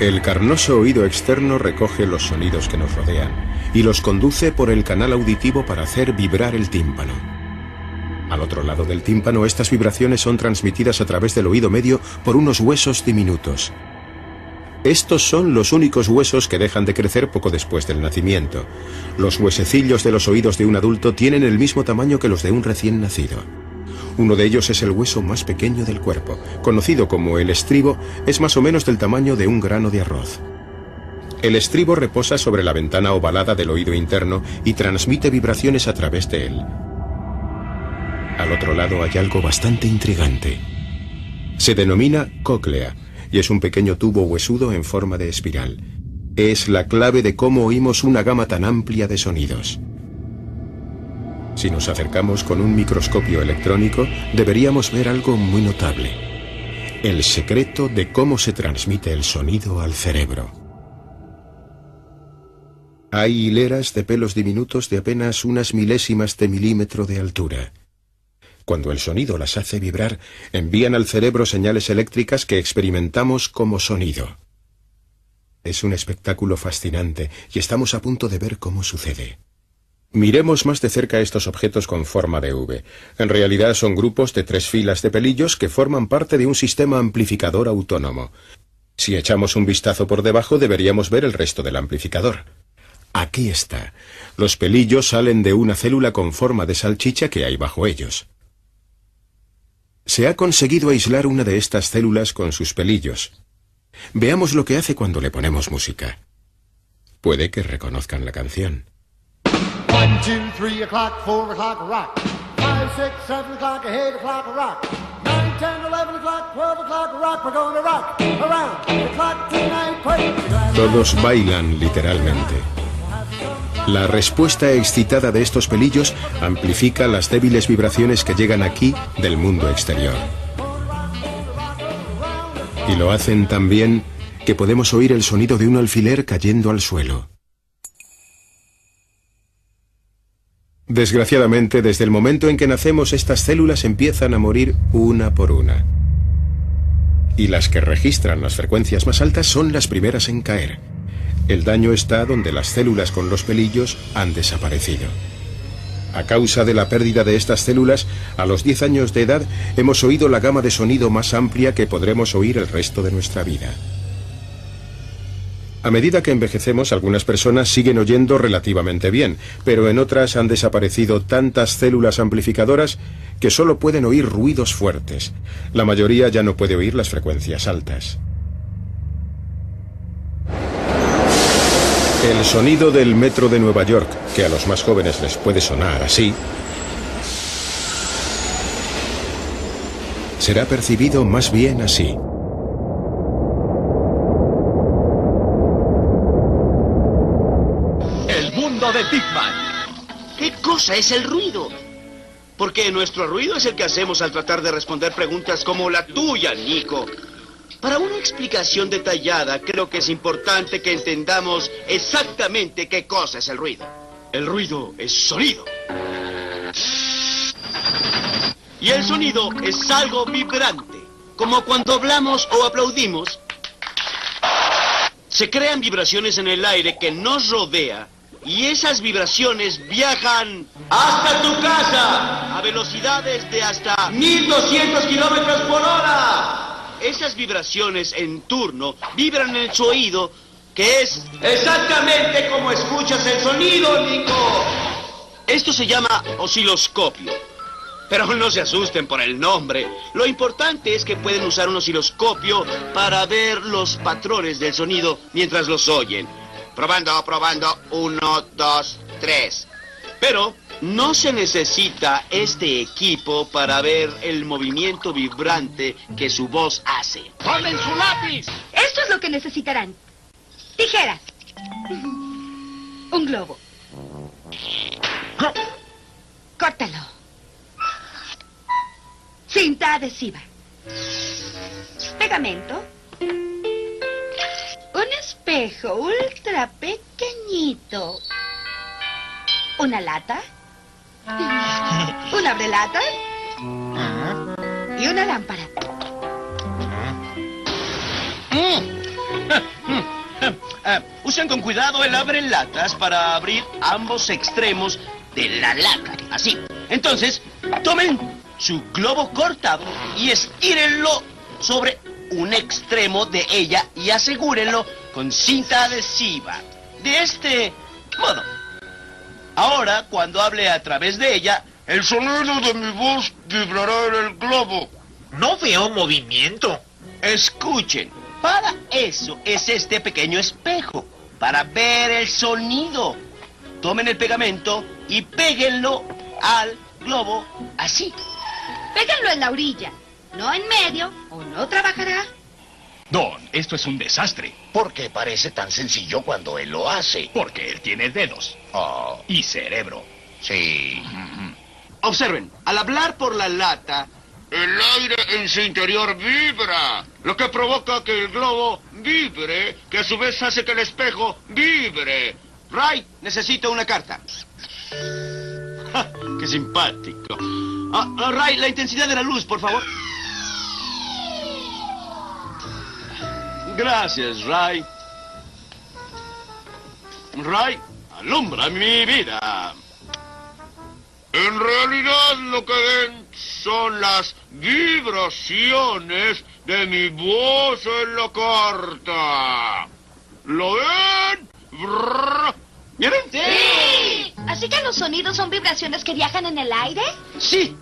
El carnoso oído externo recoge los sonidos que nos rodean y los conduce por el canal auditivo para hacer vibrar el tímpano. Al otro lado del tímpano, estas vibraciones son transmitidas a través del oído medio por unos huesos diminutos. Estos son los únicos huesos que dejan de crecer poco después del nacimiento. Los huesecillos de los oídos de un adulto tienen el mismo tamaño que los de un recién nacido. Uno de ellos es el hueso más pequeño del cuerpo, conocido como el estribo, es más o menos del tamaño de un grano de arroz. El estribo reposa sobre la ventana ovalada del oído interno y transmite vibraciones a través de él. Al otro lado hay algo bastante intrigante. Se denomina cóclea y es un pequeño tubo huesudo en forma de espiral. Es la clave de cómo oímos una gama tan amplia de sonidos. Si nos acercamos con un microscopio electrónico, deberíamos ver algo muy notable. El secreto de cómo se transmite el sonido al cerebro. Hay hileras de pelos diminutos de apenas unas milésimas de milímetro de altura. Cuando el sonido las hace vibrar, envían al cerebro señales eléctricas que experimentamos como sonido. Es un espectáculo fascinante y estamos a punto de ver cómo sucede. Miremos más de cerca estos objetos con forma de V. En realidad son grupos de 3 filas de pelillos que forman parte de un sistema amplificador autónomo. Si echamos un vistazo por debajo, deberíamos ver el resto del amplificador. Aquí está. Los pelillos salen de una célula con forma de salchicha que hay bajo ellos. Se ha conseguido aislar una de estas células con sus pelillos. Veamos lo que hace cuando le ponemos música. Puede que reconozcan la canción. 1, 2, 3 o'clock, 4 o'clock, rock. 5, 6, 7 o'clock, 8 o'clock, rock. 9, 10, 11 o'clock, 12 o'clock, rock. We're gonna rock around the clock tonight. Todos bailan literalmente. La respuesta excitada de estos pelillos amplifica las débiles vibraciones que llegan aquí del mundo exterior. Y lo hacen tan bien que podemos oír el sonido de un alfiler cayendo al suelo. Desgraciadamente, desde el momento en que nacemos, estas células empiezan a morir una por una. Y las que registran las frecuencias más altas son las primeras en caer. El daño está donde las células con los pelillos han desaparecido. A causa de la pérdida de estas células, a los 10 años de edad hemos oído la gama de sonido más amplia que podremos oír el resto de nuestra vida. A medida que envejecemos, algunas personas siguen oyendo relativamente bien, pero en otras han desaparecido tantas células amplificadoras que solo pueden oír ruidos fuertes. La mayoría ya no puede oír las frecuencias altas. El sonido del metro de Nueva York, que a los más jóvenes les puede sonar así, será percibido más bien así. El mundo de Big Man. ¿Qué cosa es el ruido? Porque nuestro ruido es el que hacemos al tratar de responder preguntas como la tuya, Nico. Para una explicación detallada, creo que es importante que entendamos exactamente qué cosa es el ruido. El ruido es sonido. Y el sonido es algo vibrante. Como cuando hablamos o aplaudimos. Se crean vibraciones en el aire que nos rodea. Y esas vibraciones viajan hasta tu casa a velocidades de hasta 1200 kilómetros por hora. Esas vibraciones en turno vibran en su oído, que es exactamente como escuchas el sonido, Nico. Esto se llama osciloscopio. Pero no se asusten por el nombre. Lo importante es que pueden usar un osciloscopio para ver los patrones del sonido mientras los oyen. Probando, probando. 1, 2, 3. Pero no se necesita este equipo para ver el movimiento vibrante que su voz hace. ¡Tomen su lápiz! Esto es lo que necesitarán. Tijeras. Un globo. Córtalo. Cinta adhesiva. Pegamento. Un espejo ultra pequeñito. Una lata. Un abrelatas. Y una lámpara. Usen con cuidado el abrelatas para abrir ambos extremos de la lata. Así. Entonces, tomen su globo cortado y estírenlo sobre un extremo de ella y asegúrenlo con cinta adhesiva. De este modo. Ahora, cuando hable a través de ella, el sonido de mi voz vibrará en el globo. No veo movimiento. Escuchen, para eso es este pequeño espejo, para ver el sonido. Tomen el pegamento y péguenlo al globo así. Péguenlo en la orilla, no en medio, o no trabajará. Don, esto es un desastre. ¿Por qué parece tan sencillo cuando él lo hace? Porque él tiene dedos. Oh, Y cerebro. sí. Observen, al hablar por la lata, el aire en su interior vibra, lo que provoca que el globo vibre, que a su vez hace que el espejo vibre. Ray, necesito una carta. Ja, ¡qué simpático! Ray, la intensidad de la luz, por favor. Gracias, Ray. Ray, alumbra mi vida. En realidad lo que ven son las vibraciones de mi voz en la carta. ¿Lo ven? Brrr. ¿Miren? ¡Sí! ¿Así que los sonidos son vibraciones que viajan en el aire? Sí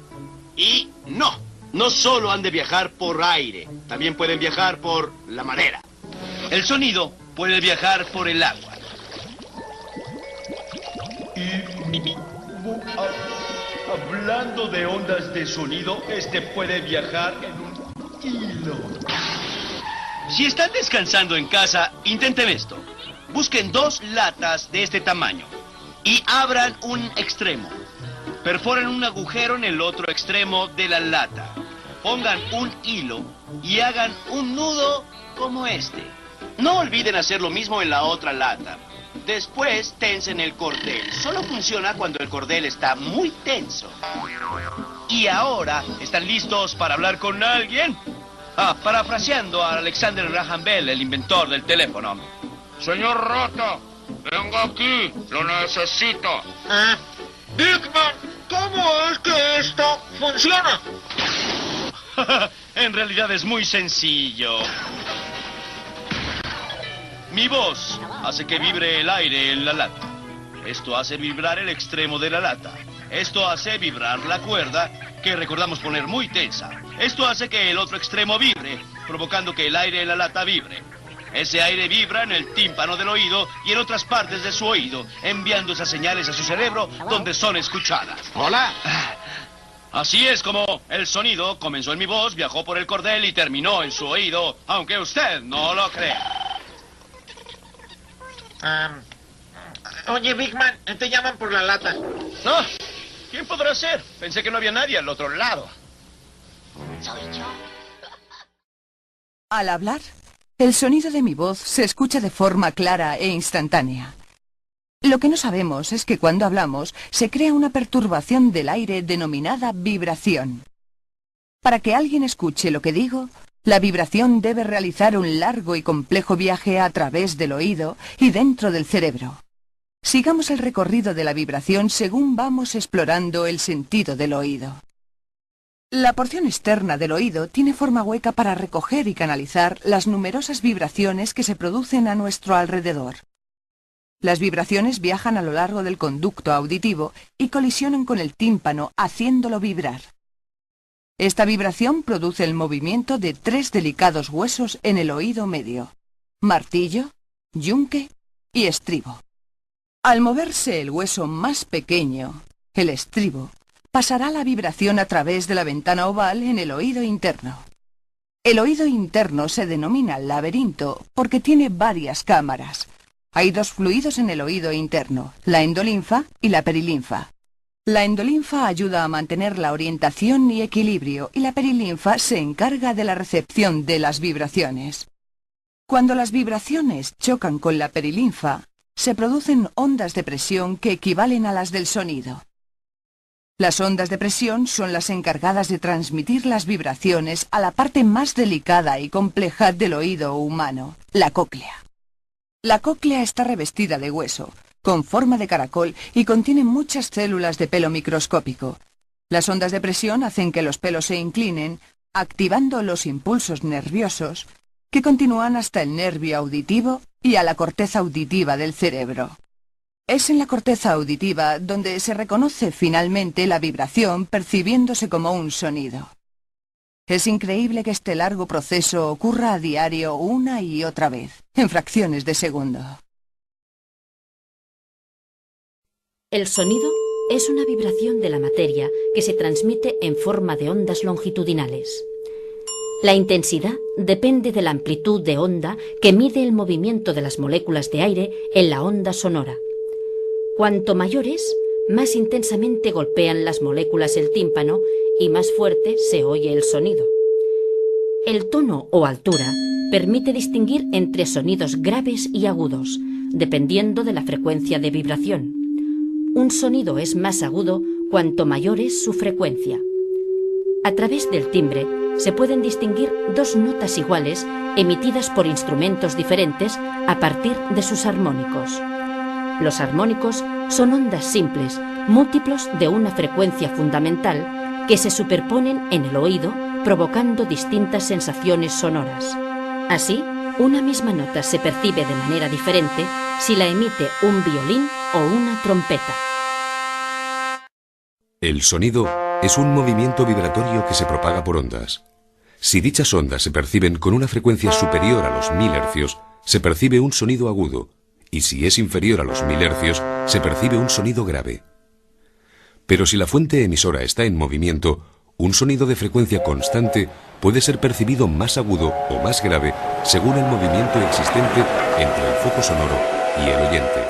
y no. No solo han de viajar por aire, también pueden viajar por la madera. El sonido puede viajar por el agua. Hablando de ondas de sonido, este puede viajar en un hilo. Si están descansando en casa, intenten esto. Busquen 2 latas de este tamaño y abran un extremo. Perforen un agujero en el otro extremo de la lata. Pongan un hilo y hagan un nudo como este. No olviden hacer lo mismo en la otra lata. Después tensen el cordel. Solo funciona cuando el cordel está muy tenso. Y ahora, ¿están listos para hablar con alguien? Parafraseando a Alexander Graham Bell, el inventor del teléfono. Señor Rata, venga aquí, lo necesito. Big Man, ¿cómo es que esto funciona? En realidad es muy sencillo. Mi voz hace que vibre el aire en la lata. Esto hace vibrar el extremo de la lata. Esto hace vibrar la cuerda, que recordamos poner muy tensa. Esto hace que el otro extremo vibre, provocando que el aire en la lata vibre. Ese aire vibra en el tímpano del oído y en otras partes de su oído, enviando esas señales a su cerebro donde son escuchadas. Hola. Así es como el sonido comenzó en mi voz, viajó por el cordel y terminó en su oído, aunque usted no lo crea. Oye, Big Man, te llaman por la lata. No, ¿quién podrá ser? Pensé que no había nadie al otro lado. Soy yo. Al hablar, el sonido de mi voz se escucha de forma clara e instantánea. Lo que no sabemos es que cuando hablamos se crea una perturbación del aire denominada vibración. Para que alguien escuche lo que digo, la vibración debe realizar un largo y complejo viaje a través del oído y dentro del cerebro. Sigamos el recorrido de la vibración según vamos explorando el sentido del oído. La porción externa del oído tiene forma hueca para recoger y canalizar las numerosas vibraciones que se producen a nuestro alrededor. Las vibraciones viajan a lo largo del conducto auditivo y colisionan con el tímpano, haciéndolo vibrar. Esta vibración produce el movimiento de 3 delicados huesos en el oído medio: martillo, yunque y estribo. Al moverse el hueso más pequeño, el estribo, pasará la vibración a través de la ventana oval en el oído interno. El oído interno se denomina laberinto porque tiene varias cámaras. Hay 2 fluidos en el oído interno, la endolinfa y la perilinfa. La endolinfa ayuda a mantener la orientación y equilibrio y la perilinfa se encarga de la recepción de las vibraciones. Cuando las vibraciones chocan con la perilinfa, se producen ondas de presión que equivalen a las del sonido. Las ondas de presión son las encargadas de transmitir las vibraciones a la parte más delicada y compleja del oído humano, la cóclea. La cóclea está revestida de hueso, con forma de caracol y contiene muchas células de pelo microscópico. Las ondas de presión hacen que los pelos se inclinen, activando los impulsos nerviosos que continúan hasta el nervio auditivo y a la corteza auditiva del cerebro. Es en la corteza auditiva donde se reconoce finalmente la vibración percibiéndose como un sonido. Es increíble que este largo proceso ocurra a diario una y otra vez, en fracciones de segundo. El sonido es una vibración de la materia que se transmite en forma de ondas longitudinales. La intensidad depende de la amplitud de onda que mide el movimiento de las moléculas de aire en la onda sonora. Cuanto mayor es, más intensamente golpean las moléculas el tímpano y más fuerte se oye el sonido. El tono o altura permite distinguir entre sonidos graves y agudos, dependiendo de la frecuencia de vibración. Un sonido es más agudo cuanto mayor es su frecuencia. A través del timbre se pueden distinguir dos notas iguales emitidas por instrumentos diferentes a partir de sus armónicos. Los armónicos son ondas simples, múltiplos de una frecuencia fundamental, que se superponen en el oído, provocando distintas sensaciones sonoras. Así, una misma nota se percibe de manera diferente si la emite un violín o una trompeta. El sonido es un movimiento vibratorio que se propaga por ondas. Si dichas ondas se perciben con una frecuencia superior a los 1000 hercios, se percibe un sonido agudo, y si es inferior a los 1000 hercios, se percibe un sonido grave. Pero si la fuente emisora está en movimiento, un sonido de frecuencia constante puede ser percibido más agudo o más grave según el movimiento existente entre el foco sonoro y el oyente.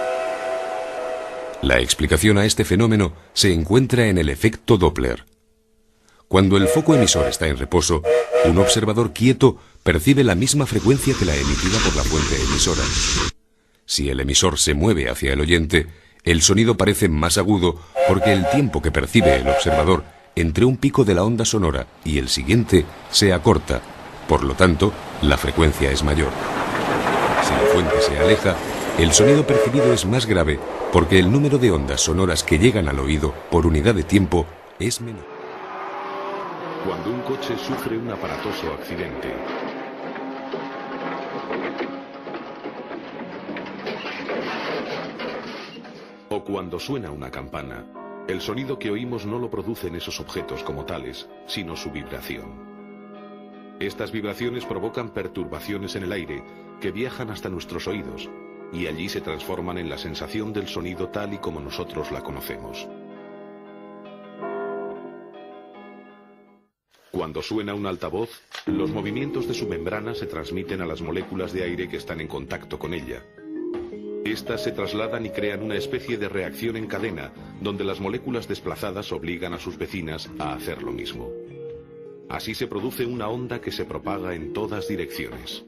La explicación a este fenómeno se encuentra en el efecto Doppler. Cuando el foco emisor está en reposo, un observador quieto percibe la misma frecuencia que la emitida por la fuente emisora. Si el emisor se mueve hacia el oyente, el sonido parece más agudo porque el tiempo que percibe el observador entre un pico de la onda sonora y el siguiente se acorta, por lo tanto, la frecuencia es mayor. Si la fuente se aleja, el sonido percibido es más grave porque el número de ondas sonoras que llegan al oído por unidad de tiempo es menor. Cuando un coche sufre un aparatoso accidente, o cuando suena una campana, el sonido que oímos no lo producen esos objetos como tales, sino su vibración. Estas vibraciones provocan perturbaciones en el aire que viajan hasta nuestros oídos y allí se transforman en la sensación del sonido tal y como nosotros la conocemos. Cuando suena un altavoz, los movimientos de su membrana se transmiten a las moléculas de aire que están en contacto con ella. Estas se trasladan y crean una especie de reacción en cadena, donde las moléculas desplazadas obligan a sus vecinas a hacer lo mismo. Así se produce una onda que se propaga en todas direcciones.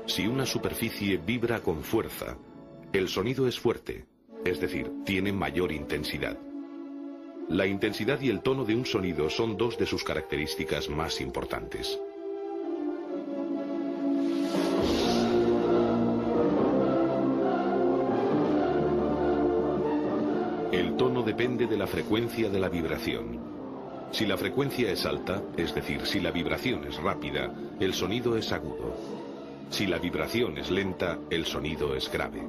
Si una superficie vibra con fuerza, el sonido es fuerte, es decir, tiene mayor intensidad. La intensidad y el tono de un sonido son dos de sus características más importantes. El tono depende de la frecuencia de la vibración. Si la frecuencia es alta, es decir, si la vibración es rápida, el sonido es agudo. Si la vibración es lenta, el sonido es grave.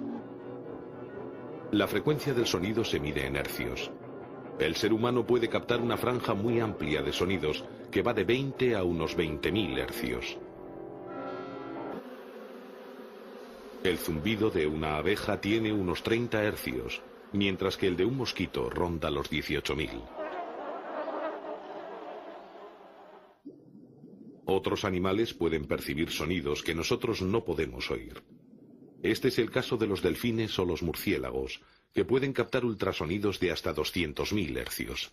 La frecuencia del sonido se mide en hercios. El ser humano puede captar una franja muy amplia de sonidos que va de 20 a unos 20.000 hercios. El zumbido de una abeja tiene unos 30 hercios, mientras que el de un mosquito ronda los 18.000. Otros animales pueden percibir sonidos que nosotros no podemos oír. Este es el caso de los delfines o los murciélagos, que pueden captar ultrasonidos de hasta 200.000 hercios.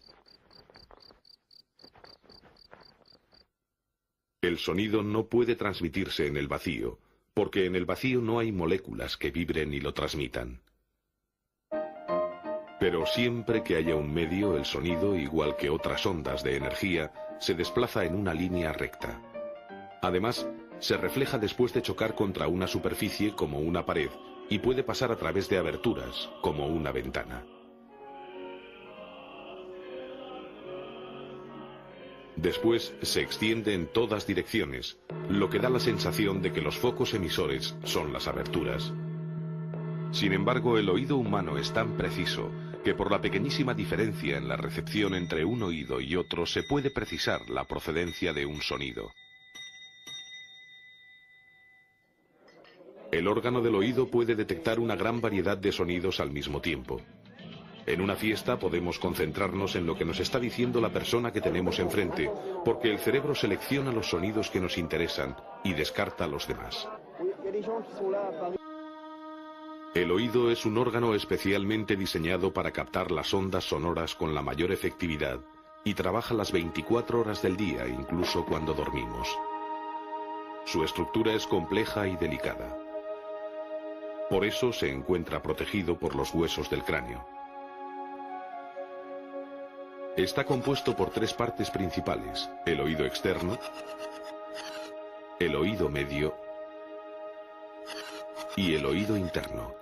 El sonido no puede transmitirse en el vacío, porque en el vacío no hay moléculas que vibren y lo transmitan. Pero siempre que haya un medio, el sonido, igual que otras ondas de energía, se desplaza en una línea recta. Además, se refleja después de chocar contra una superficie como una pared y puede pasar a través de aberturas como una ventana. Después se extiende en todas direcciones, lo que da la sensación de que los focos emisores son las aberturas. Sin embargo, el oído humano es tan preciso que por la pequeñísima diferencia en la recepción entre un oído y otro se puede precisar la procedencia de un sonido. El órgano del oído puede detectar una gran variedad de sonidos al mismo tiempo. En una fiesta podemos concentrarnos en lo que nos está diciendo la persona que tenemos enfrente, porque el cerebro selecciona los sonidos que nos interesan y descarta los demás. El oído es un órgano especialmente diseñado para captar las ondas sonoras con la mayor efectividad y trabaja las 24 horas del día, incluso cuando dormimos. Su estructura es compleja y delicada. Por eso se encuentra protegido por los huesos del cráneo. Está compuesto por 3 partes principales: el oído externo, el oído medio y el oído interno.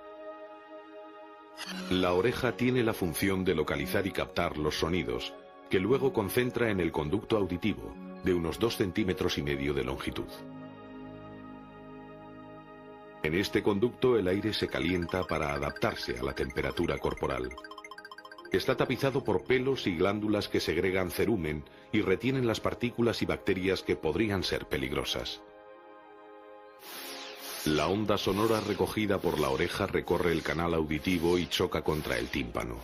La oreja tiene la función de localizar y captar los sonidos, que luego concentra en el conducto auditivo, de unos 2,5 centímetros de longitud. En este conducto el aire se calienta para adaptarse a la temperatura corporal. Está tapizado por pelos y glándulas que segregan cerumen y retienen las partículas y bacterias que podrían ser peligrosas. La onda sonora recogida por la oreja recorre el canal auditivo y choca contra el tímpano,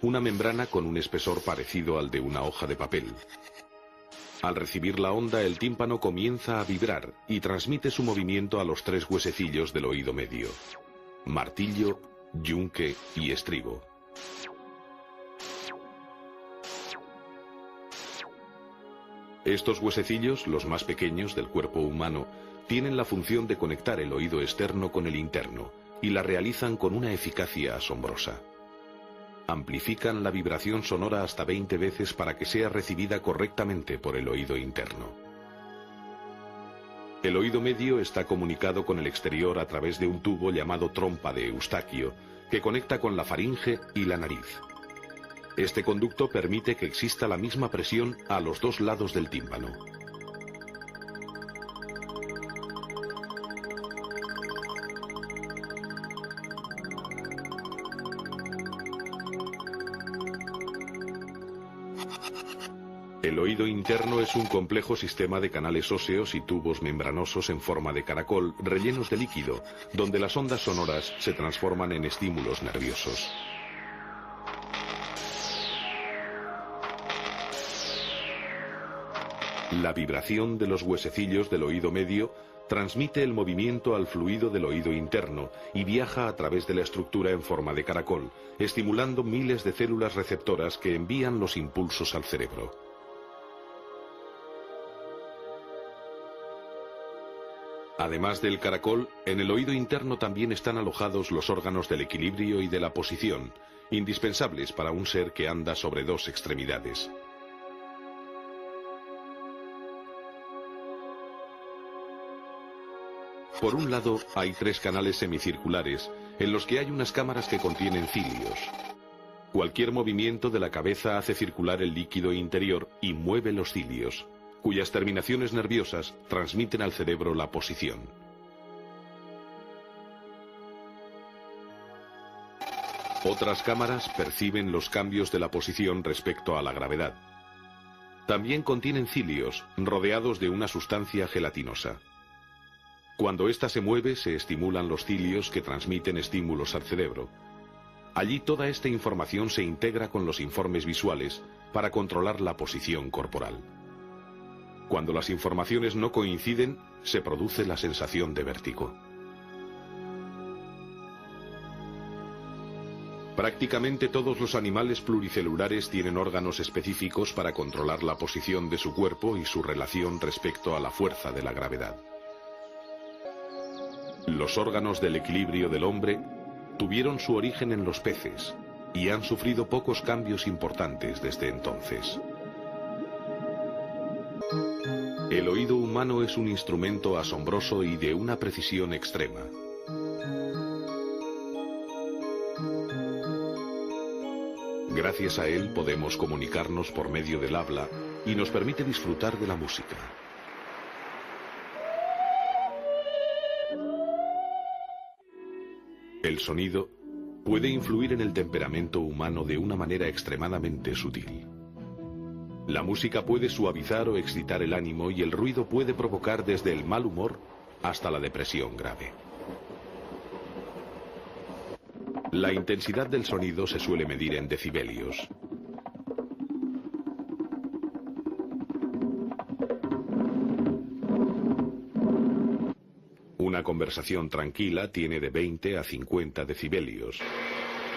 una membrana con un espesor parecido al de una hoja de papel. Al recibir la onda, el tímpano comienza a vibrar y transmite su movimiento a los 3 huesecillos del oído medio: martillo, yunque y estribo. Estos huesecillos, los más pequeños del cuerpo humano, tienen la función de conectar el oído externo con el interno, y la realizan con una eficacia asombrosa. Amplifican la vibración sonora hasta 20 veces para que sea recibida correctamente por el oído interno. El oído medio está comunicado con el exterior a través de un tubo llamado trompa de Eustaquio, que conecta con la faringe y la nariz. Este conducto permite que exista la misma presión a los 2 lados del tímpano. El oído interno es un complejo sistema de canales óseos y tubos membranosos en forma de caracol rellenos de líquido, donde las ondas sonoras se transforman en estímulos nerviosos. La vibración de los huesecillos del oído medio transmite el movimiento al fluido del oído interno y viaja a través de la estructura en forma de caracol, estimulando miles de células receptoras que envían los impulsos al cerebro. Además del caracol, en el oído interno también están alojados los órganos del equilibrio y de la posición, indispensables para un ser que anda sobre 2 extremidades. Por un lado, hay 3 canales semicirculares, en los que hay unas cámaras que contienen cilios. Cualquier movimiento de la cabeza hace circular el líquido interior y mueve los cilios, cuyas terminaciones nerviosas transmiten al cerebro la posición. Otras cámaras perciben los cambios de la posición respecto a la gravedad. También contienen cilios, rodeados de una sustancia gelatinosa. Cuando ésta se mueve, se estimulan los cilios que transmiten estímulos al cerebro. Allí toda esta información se integra con los informes visuales para controlar la posición corporal. Cuando las informaciones no coinciden, se produce la sensación de vértigo. Prácticamente todos los animales pluricelulares tienen órganos específicos para controlar la posición de su cuerpo y su relación respecto a la fuerza de la gravedad. Los órganos del equilibrio del hombre tuvieron su origen en los peces y han sufrido pocos cambios importantes desde entonces. El oído humano es un instrumento asombroso y de una precisión extrema. Gracias a él podemos comunicarnos por medio del habla y nos permite disfrutar de la música. El sonido puede influir en el temperamento humano de una manera extremadamente sutil. La música puede suavizar o excitar el ánimo y el ruido puede provocar desde el mal humor hasta la depresión grave. La intensidad del sonido se suele medir en decibelios. Una conversación tranquila tiene de 20 a 50 decibelios.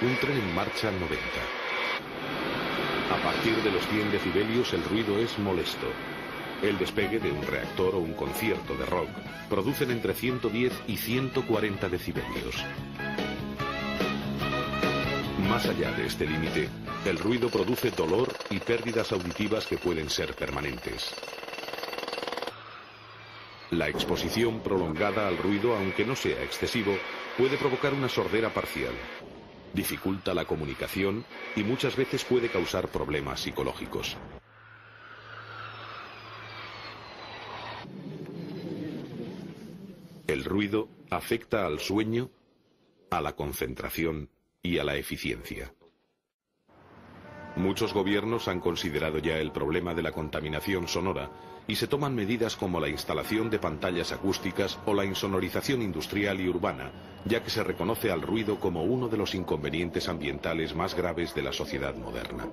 Un tren en marcha 90. A partir de los 100 decibelios el ruido es molesto. El despegue de un reactor o un concierto de rock producen entre 110 y 140 decibelios. Más allá de este límite, el ruido produce dolor y pérdidas auditivas que pueden ser permanentes. La exposición prolongada al ruido, aunque no sea excesivo, puede provocar una sordera parcial. Dificulta la comunicación y muchas veces puede causar problemas psicológicos. El ruido afecta al sueño, a la concentración y a la eficiencia. Muchos gobiernos han considerado ya el problema de la contaminación sonora y se toman medidas como la instalación de pantallas acústicas o la insonorización industrial y urbana, ya que se reconoce al ruido como uno de los inconvenientes ambientales más graves de la sociedad moderna.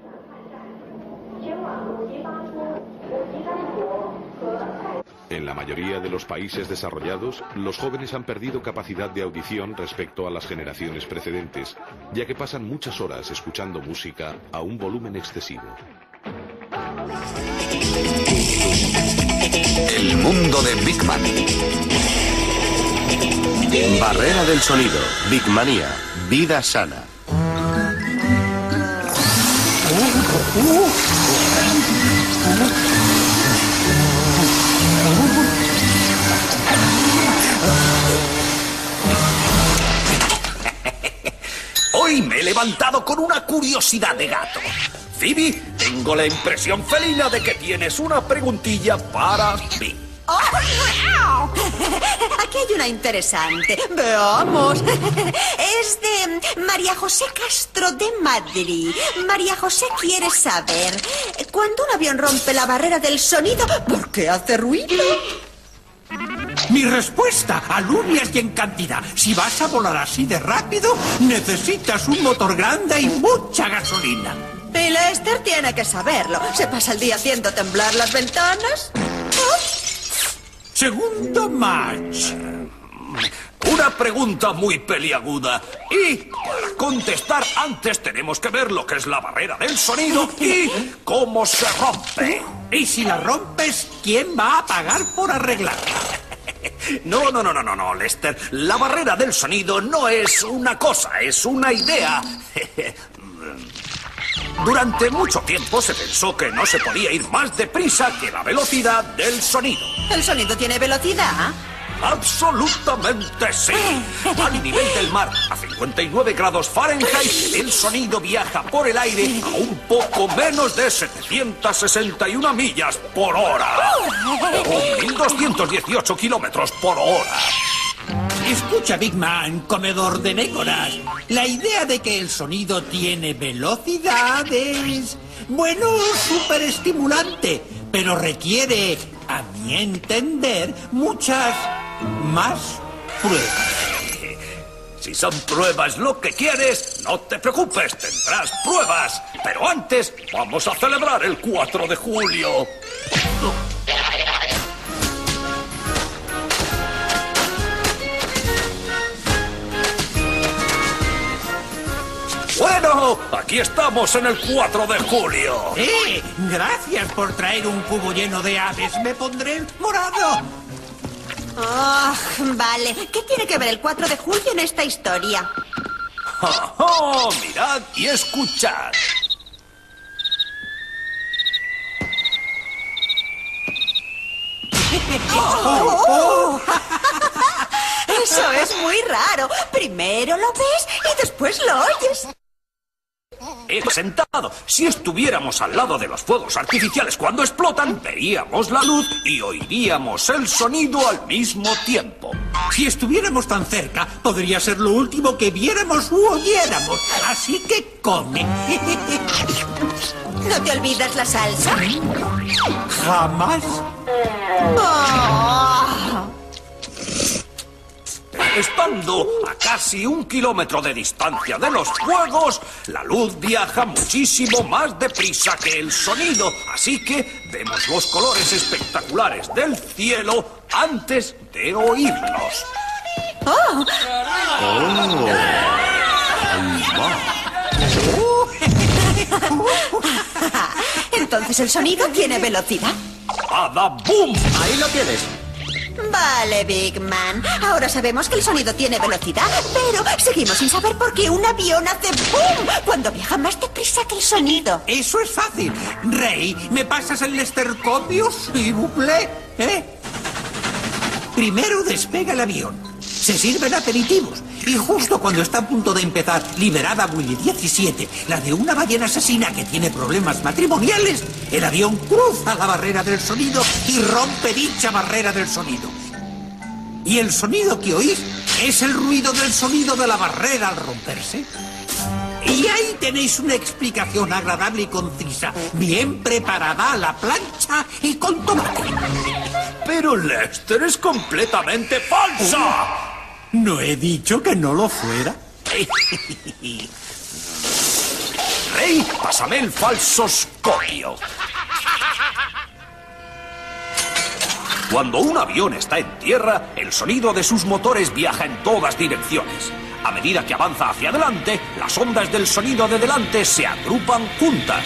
En la mayoría de los países desarrollados, los jóvenes han perdido capacidad de audición respecto a las generaciones precedentes, ya que pasan muchas horas escuchando música a un volumen excesivo. El mundo de Big Man. Barrera del sonido. Big Manía. Vida sana. Hoy me he levantado con una curiosidad de gato. Phoebe, tengo la impresión felina de que tienes una preguntilla para mí. ¡Oh! Aquí hay una interesante. Veamos. Es de María José Castro de Madrid. María José quiere saber, cuando un avión rompe la barrera del sonido, ¿por qué hace ruido? Mi respuesta, alunias y en cantidad. Si vas a volar así de rápido, necesitas un motor grande y mucha gasolina. Y Lester tiene que saberlo. ¿Se pasa el día haciendo temblar las ventanas? Segundo match. Una pregunta muy peliaguda. Y para contestar antes tenemos que ver lo que es la barrera del sonido y cómo se rompe. Y si la rompes, ¿quién va a pagar por arreglarla? No, Lester. La barrera del sonido no es una cosa, es una idea. Durante mucho tiempo se pensó que no se podía ir más deprisa que la velocidad del sonido. ¿El sonido tiene velocidad? ¡Absolutamente sí! Al nivel del mar, a 59 grados Fahrenheit, el sonido viaja por el aire a un poco menos de 761 millas por hora. O 1.218 kilómetros por hora. Escucha, Big Man, comedor de nécoras. La idea de que el sonido tiene velocidad es, bueno, súper estimulante, pero requiere, a mi entender, muchas más pruebas. Si son pruebas lo que quieres, no te preocupes, tendrás pruebas. Pero antes, vamos a celebrar el 4 de julio. Bueno, aquí estamos en el 4 de julio. Gracias por traer un cubo lleno de aves. Me pondré morado. Oh, vale. ¿Qué tiene que ver el 4 de julio en esta historia? Mirad y escuchad. Eso es muy raro. Primero lo ves y después lo oyes. He sentado. Si estuviéramos al lado de los fuegos artificiales cuando explotan, veríamos la luz y oiríamos el sonido al mismo tiempo. Si estuviéramos tan cerca, podría ser lo último que viéramos u oyéramos. Así que come. ¿No te olvidas la salsa? Jamás. Oh. Estando a casi 1 kilómetro de distancia de los fuegos, la luz viaja muchísimo más deprisa que el sonido, así que vemos los colores espectaculares del cielo antes de oírlos. Oh. Entonces el sonido tiene velocidad. ¡Bada-boom! Ahí lo tienes. Vale, Big Man. Ahora sabemos que el sonido tiene velocidad, pero seguimos sin saber por qué un avión hace boom cuando viaja más deprisa que el sonido. Eso es fácil. Rey, ¿me pasas el estercopio, s'il vous plaît? Primero despega el avión. Se sirven aperitivos. Y justo cuando está a punto de empezar Liberada Willy 17, la de una ballena asesina que tiene problemas matrimoniales, el avión cruza la barrera del sonido y rompe dicha barrera del sonido. Y el sonido que oís es el ruido del sonido de la barrera al romperse. Y ahí tenéis una explicación agradable y concisa, bien preparada a la plancha y con tomate. Pero Lester, es completamente falsa. ¿No he dicho que no lo fuera? Rey, pásame el falsoscopio. Cuando un avión está en tierra, el sonido de sus motores viaja en todas direcciones. A medida que avanza hacia adelante, las ondas del sonido de delante se agrupan juntas.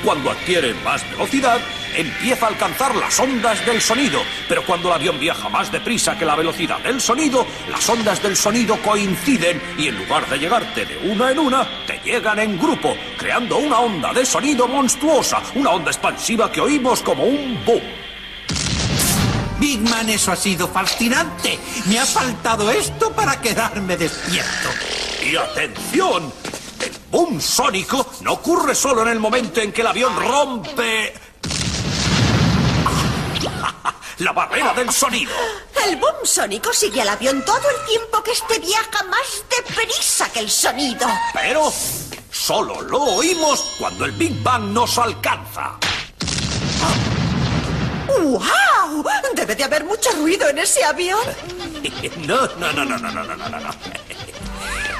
Cuando adquiere más velocidad, empieza a alcanzar las ondas del sonido. Pero cuando el avión viaja más deprisa que la velocidad del sonido, las ondas del sonido coinciden y en lugar de llegarte de una en una, te llegan en grupo, creando una onda de sonido monstruosa, una onda expansiva que oímos como un boom. Big Man, eso ha sido fascinante. Me ha faltado esto para quedarme despierto. Y atención, el boom sónico no ocurre solo en el momento en que el avión rompe la barrera del sonido. El boom sónico sigue al avión todo el tiempo que este viaja más deprisa que el sonido. Pero solo lo oímos cuando el Big Bang nos alcanza. ¡Wow! Debe de haber mucho ruido en ese avión. No.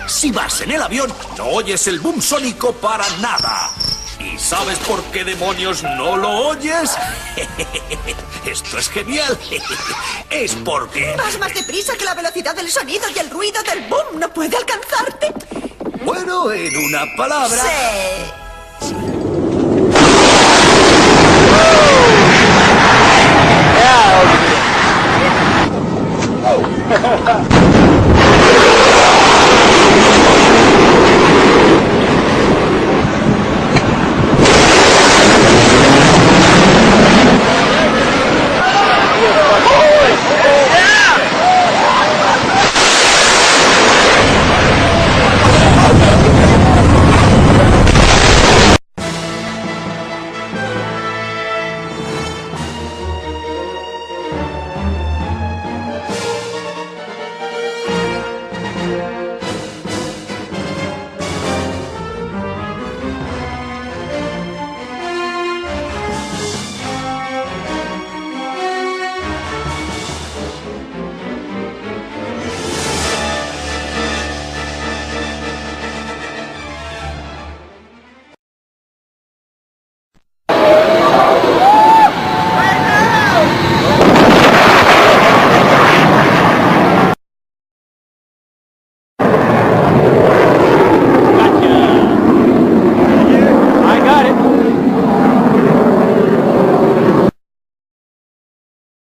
Si vas en el avión, no oyes el boom sónico para nada. ¿Y sabes por qué demonios no lo oyes? Esto es genial. Es porque... Vas más deprisa que la velocidad del sonido y el ruido del boom no puede alcanzarte. Bueno, en una palabra... Sí.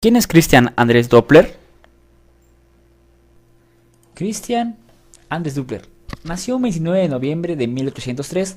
¿Quién es Christian Andrés Doppler? Christian Andrés Doppler nació el 29 de noviembre de 1803.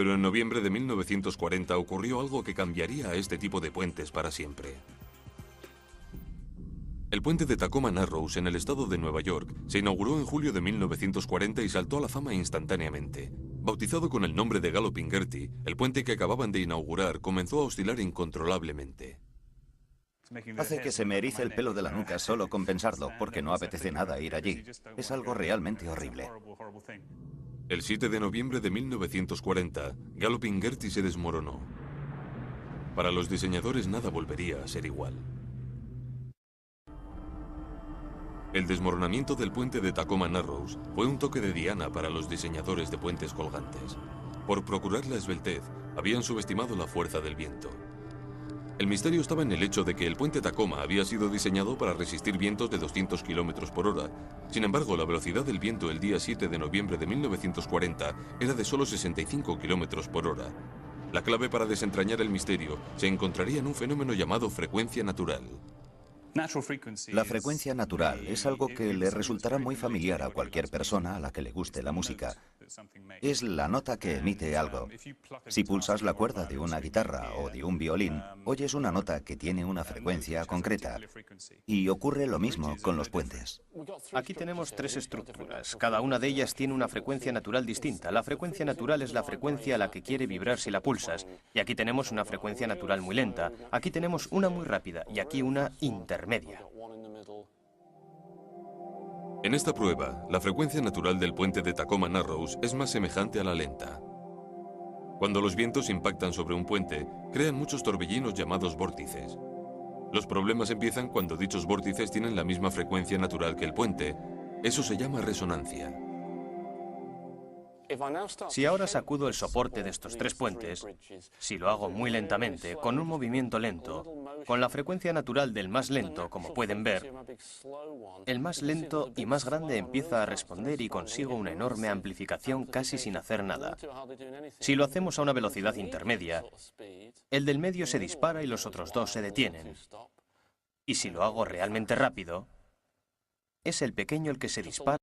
Pero en noviembre de 1940 ocurrió algo que cambiaría a este tipo de puentes para siempre. El puente de Tacoma Narrows en el estado de Nueva York se inauguró en julio de 1940 y saltó a la fama instantáneamente. Bautizado con el nombre de Galloping Gertie, el puente que acababan de inaugurar comenzó a oscilar incontrolablemente. Hace que se me erice el pelo de la nuca solo con pensarlo, porque no apetece nada ir allí. Es algo realmente horrible. El 7 de noviembre de 1940, Galloping Gertie se desmoronó. Para los diseñadores nada volvería a ser igual. El desmoronamiento del puente de Tacoma Narrows fue un toque de diana para los diseñadores de puentes colgantes. Por procurar la esbeltez, habían subestimado la fuerza del viento. El misterio estaba en el hecho de que el puente Tacoma había sido diseñado para resistir vientos de 200 km por hora. Sin embargo, la velocidad del viento el día 7 de noviembre de 1940 era de solo 65 km por hora. La clave para desentrañar el misterio se encontraría en un fenómeno llamado frecuencia natural. La frecuencia natural es algo que le resultará muy familiar a cualquier persona a la que le guste la música. Es la nota que emite algo. Si pulsas la cuerda de una guitarra o de un violín, oyes una nota que tiene una frecuencia concreta. Y ocurre lo mismo con los puentes. Aquí tenemos 3 estructuras. Cada una de ellas tiene una frecuencia natural distinta. La frecuencia natural es la frecuencia a la que quiere vibrar si la pulsas. Y aquí tenemos una frecuencia natural muy lenta. Aquí tenemos una muy rápida y aquí una intermedia. En esta prueba, la frecuencia natural del puente de Tacoma Narrows es más semejante a la lenta. Cuando los vientos impactan sobre un puente, crean muchos torbellinos llamados vórtices. Los problemas empiezan cuando dichos vórtices tienen la misma frecuencia natural que el puente. Eso se llama resonancia. Si ahora sacudo el soporte de estos 3 puentes, si lo hago muy lentamente, con un movimiento lento, con la frecuencia natural del más lento, como pueden ver, el más lento y más grande empieza a responder y consigo una enorme amplificación casi sin hacer nada. Si lo hacemos a una velocidad intermedia, el del medio se dispara y los otros 2 se detienen. Y si lo hago realmente rápido, es el pequeño el que se dispara